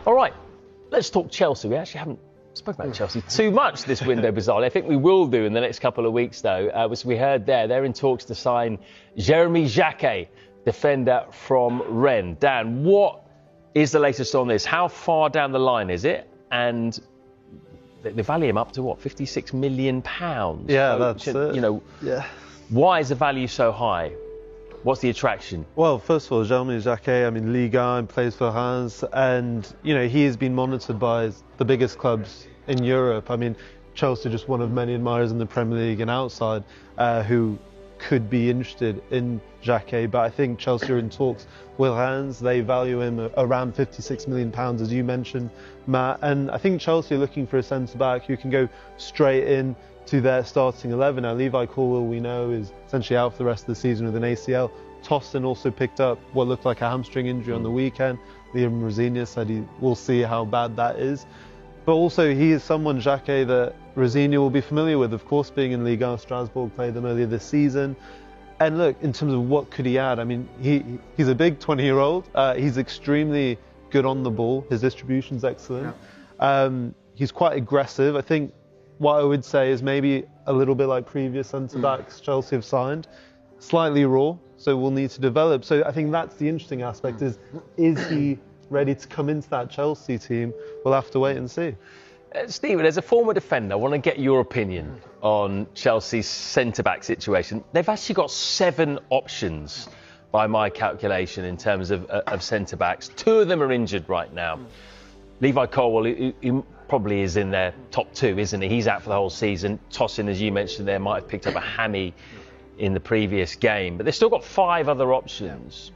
All right, let's talk Chelsea. We actually haven't spoken about Chelsea too much this window, bizarrely. I think we will do in the next couple of weeks, though. As we heard they're in talks to sign Jérémy Jacquet, defender from Rennes. Dan, what is the latest on this? How far down the line is it? And they value him up to, what, £56 million? Yeah, that's it. You know, yeah. Why is the value so high? What's the attraction? Well, first of all, Jérémy Jacquet, I mean, Ligue 1, plays for Reims, and, you know, he has been monitored by the biggest clubs in Europe. I mean, Chelsea are just one of many admirers in the Premier League and outside who could be interested in Jacquet, but I think Chelsea are in talks with Reims. They value him around £56 million, as you mentioned, Matt, and I think Chelsea are looking for a centre-back who can go straight in to their starting 11. Now, Levi Colwill, we know, is essentially out for the rest of the season with an ACL. Tostin also picked up what looked like a hamstring injury on the weekend. Liam Rosenior said we'll see how bad that is. But also, he is someone, Jacquet, that Rosenior will be familiar with, of course, being in Ligue 1. Strasbourg, played them earlier this season. And look, in terms of what could he add, I mean, he's a big 20-year-old. He's extremely good on the ball. His distribution's excellent. Yeah. He's quite aggressive. I think what I would say is maybe a little bit like previous centre-backs Chelsea have signed, slightly raw, so we'll need to develop. So I think that's the interesting aspect, is he ready to come into that Chelsea team? We'll have to wait and see. Stephen, as a former defender, I want to get your opinion on Chelsea's centre-back situation. They've actually got 7 options by my calculation in terms of centre-backs. 2 of them are injured right now. Levi Colwill, he probably is in their top 2, isn't he? He's out for the whole season. Tossin, as you mentioned there, might have picked up a hammy in the previous game. But they've still got 5 other options.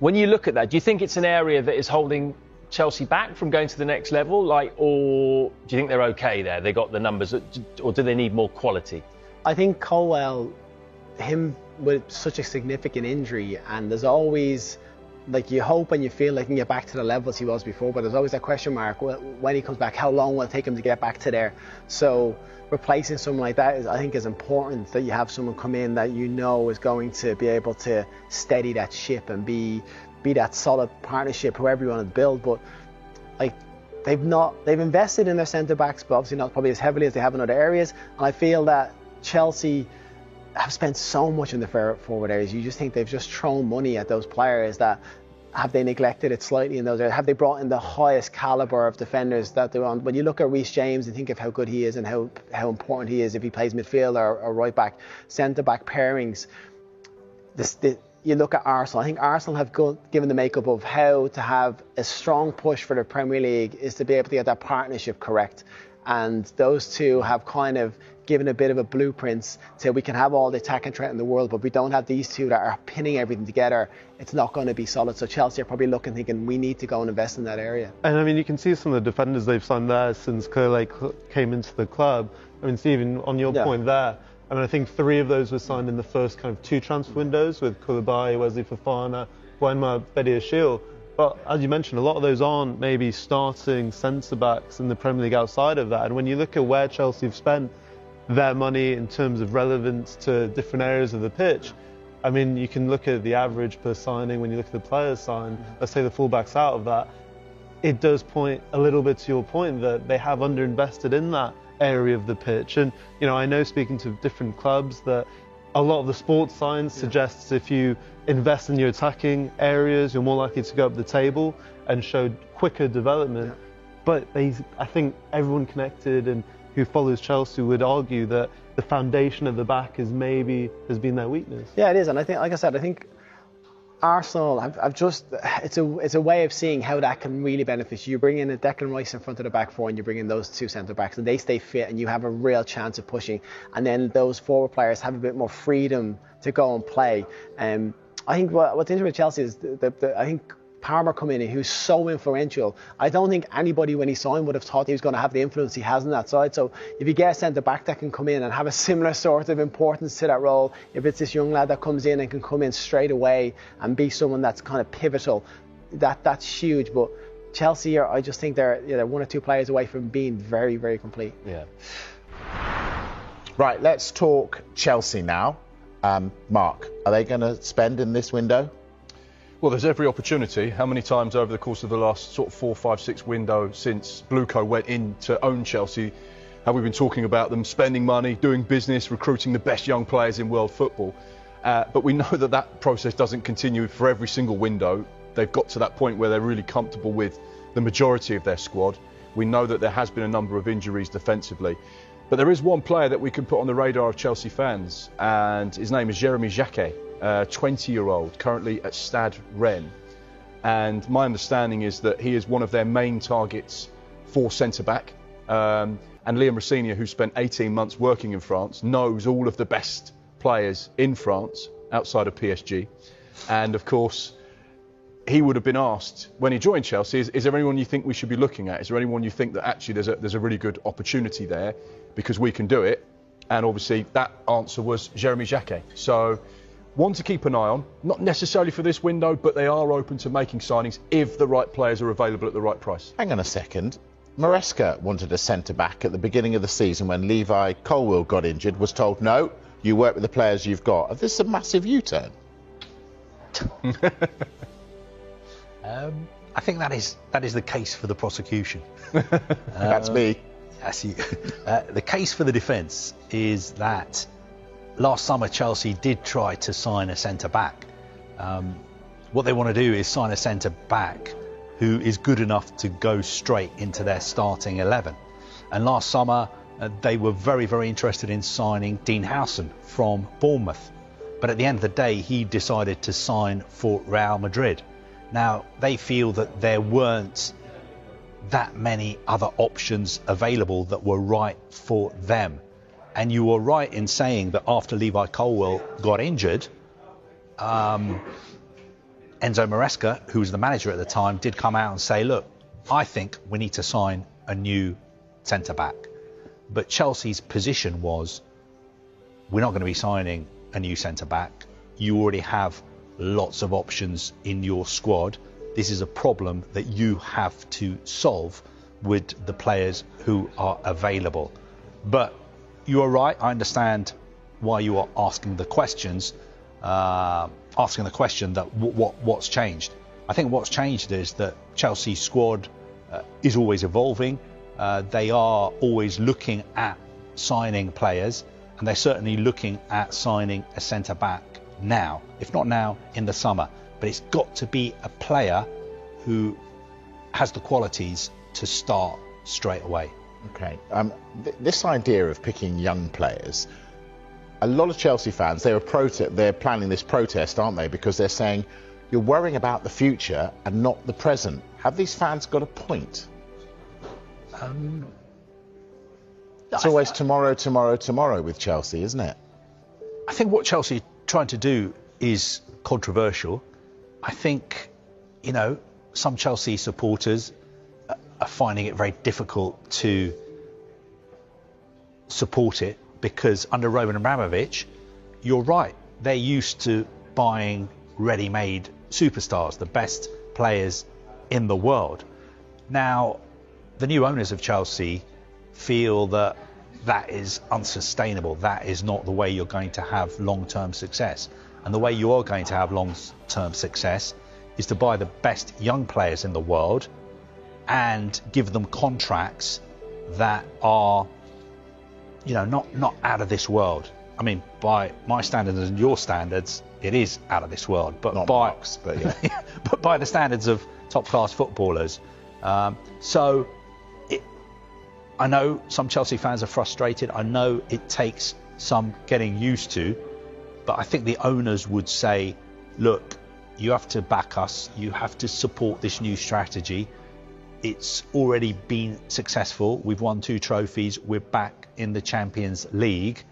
When you look at that, do you think it's an area that is holding Chelsea back from going to the next level? Or do you think they're okay there? They got the numbers, or do they need more quality? I think Colwill, him with such a significant injury, and there's always, like, you hope and you feel like he can get back to the levels he was before, but there's always that question mark, when he comes back, how long will it take him to get back to there? So replacing someone like that I think is important, that you have someone come in that you know is going to be able to steady that ship and be that solid partnership, whoever you want to build. But like, they've invested in their centre backs, but obviously not probably as heavily as they have in other areas. And I feel that Chelsea have spent so much in the forward areas. You just think they've just thrown money at those players. That have they neglected it slightly in those areas? Have they brought in the highest caliber of defenders that they're on? When you look at Reece James and think of how good he is and how important he is if he plays midfield or right back, centre back pairings. You look at Arsenal. I think Arsenal have given the makeup of how to have a strong push for the Premier League is to be able to get that partnership correct. And those two have kind of given a bit of a blueprint so we can have all the attack and threat in the world, but we don't have these two that are pinning everything together. It's not going to be solid. So Chelsea are probably thinking we need to go and invest in that area. And I mean, you can see some of the defenders they've signed there since Clearlake came into the club. I mean, Stephen, on your point there, I mean, I think 3 of those were signed in the first kind of 2 transfer windows, with Koulibaly, Wesley Fofana, Bouma Bediashile. But as you mentioned, a lot of those aren't maybe starting centre-backs in the Premier League outside of that. And when you look at where Chelsea have spent their money in terms of relevance to different areas of the pitch, I mean, you can look at the average per signing when you look at the players signed, let's say the fullbacks out of that, it does point a little bit to your point that they have underinvested in that area of the pitch. And, you know, I know, speaking to different clubs, that a lot of the sports science suggests if you invest in your attacking areas, you're more likely to go up the table and show quicker development. But I think everyone connected and who follows Chelsea would argue that the foundation at the back has been their weakness. Yeah, it is. And I think, like I said, I think Arsenal it's a way of seeing how that can really benefit you. You bring in a Declan Rice in front of the back 4 and you bring in those 2 centre backs and they stay fit and you have a real chance of pushing, and then those forward players have a bit more freedom to go and play. I think what's interesting with Chelsea is I think Palmer come in, who's so influential. I don't think anybody when he signed would have thought he was going to have the influence he has on that side. So if you get a centre back that can come in and have a similar sort of importance to that role, if it's this young lad that comes in and can come in straight away and be someone that's kind of pivotal, that's huge. But Chelsea, I just think they're 1 or 2 players away from being very, very complete. Yeah. Right, let's talk Chelsea now. Mark, are they going to spend in this window? Well, there's every opportunity. How many times over the course of the last sort of 4, 5, 6 window since Blueco went in to own Chelsea have we been talking about them spending money, doing business, recruiting the best young players in world football? But we know that that process doesn't continue for every single window. They've got to that point where they're really comfortable with the majority of their squad. We know that there has been a number of injuries defensively. But there is one player that we can put on the radar of Chelsea fans, and his name is Jérémy Jacquet, 20-year-old, currently at Stade Rennes. And my understanding is that he is one of their main targets for centre-back. And Liam Rossigna, who spent 18 months working in France, knows all of the best players in France outside of PSG. And of course, he would have been asked when he joined Chelsea, is there anyone you think we should be looking at? Is there anyone you think that actually there's a really good opportunity there because we can do it? And obviously that answer was Jérémy Jacquet. So one to keep an eye on, not necessarily for this window, but they are open to making signings if the right players are available at the right price. Hang on a second. Maresca wanted a centre-back at the beginning of the season when Levi Colwill got injured, was told, no, you work with the players you've got. Is this a massive U-turn? I think that is the case for the prosecution. That's me. That's you. The case for the defence is that last summer Chelsea did try to sign a centre-back. What they want to do is sign a centre-back who is good enough to go straight into their starting 11. And last summer they were very, very interested in signing Dean Howson from Bournemouth. But at the end of the day, he decided to sign for Real Madrid. Now, they feel that there weren't that many other options available that were right for them. And you were right in saying that after Levi Colwill got injured, Enzo Maresca, who was the manager at the time, did come out and say, look, I think we need to sign a new centre-back. But Chelsea's position was, we're not going to be signing a new centre-back. You already have lots of options in your squad. This is a problem that you have to solve with the players who are available. But you are right. I understand why you are asking the questions. Asking the question that what's changed. I think what's changed is that Chelsea's squad is always evolving. They are always looking at signing players, and they're certainly looking at signing a centre-back now, if not now, in the summer. But it's got to be a player who has the qualities to start straight away. Okay. This idea of picking young players, a lot of Chelsea fans, they're planning this protest, aren't they? Because they're saying you're worrying about the future and not the present. Have these fans got a point? It's always tomorrow, tomorrow, tomorrow with Chelsea, isn't it? I think what Chelsea are trying to do is controversial. I think, some Chelsea supporters are finding it very difficult to support it, because under Roman Abramovich, you're right, they're used to buying ready-made superstars, the best players in the world. Now, the new owners of Chelsea feel that that is unsustainable. That is not the way you're going to have long-term success. And the way you are going to have long-term success is to buy the best young players in the world and give them contracts that are not out of this world. I mean, by my standards and your standards, it is out of this world. But not by Mark's, but yeah. but by the standards of top-class footballers. I know some Chelsea fans are frustrated. I know it takes some getting used to. But I think the owners would say, look, you have to back us. You have to support this new strategy. It's already been successful. We've won 2 trophies. We're back in the Champions League.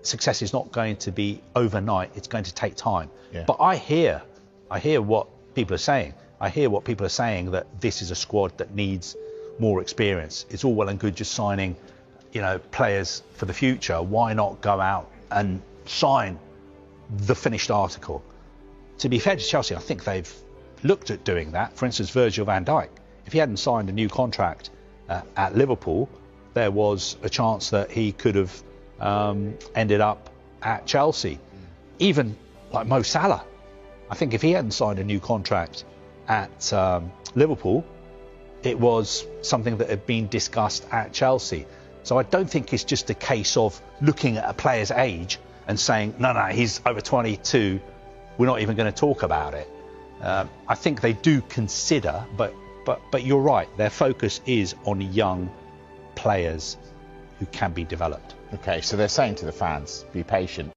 Success is not going to be overnight. It's going to take time. Yeah. But I hear what people are saying. I hear what people are saying, that this is a squad that needs more experience. It's all well and good just signing, players for the future. Why not go out and sign the finished article? To be fair to Chelsea, I think they've looked at doing that. For instance, Virgil van Dijk, if he hadn't signed a new contract at Liverpool, there was a chance that he could have ended up at Chelsea. Even like Mo Salah, I think if he hadn't signed a new contract at Liverpool, it was something that had been discussed at Chelsea. So I don't think it's just a case of looking at a player's age and saying, no, he's over 22, we're not even going to talk about it. I think they do consider, but you're right, their focus is on young players who can be developed. Okay, so they're saying to the fans, be patient.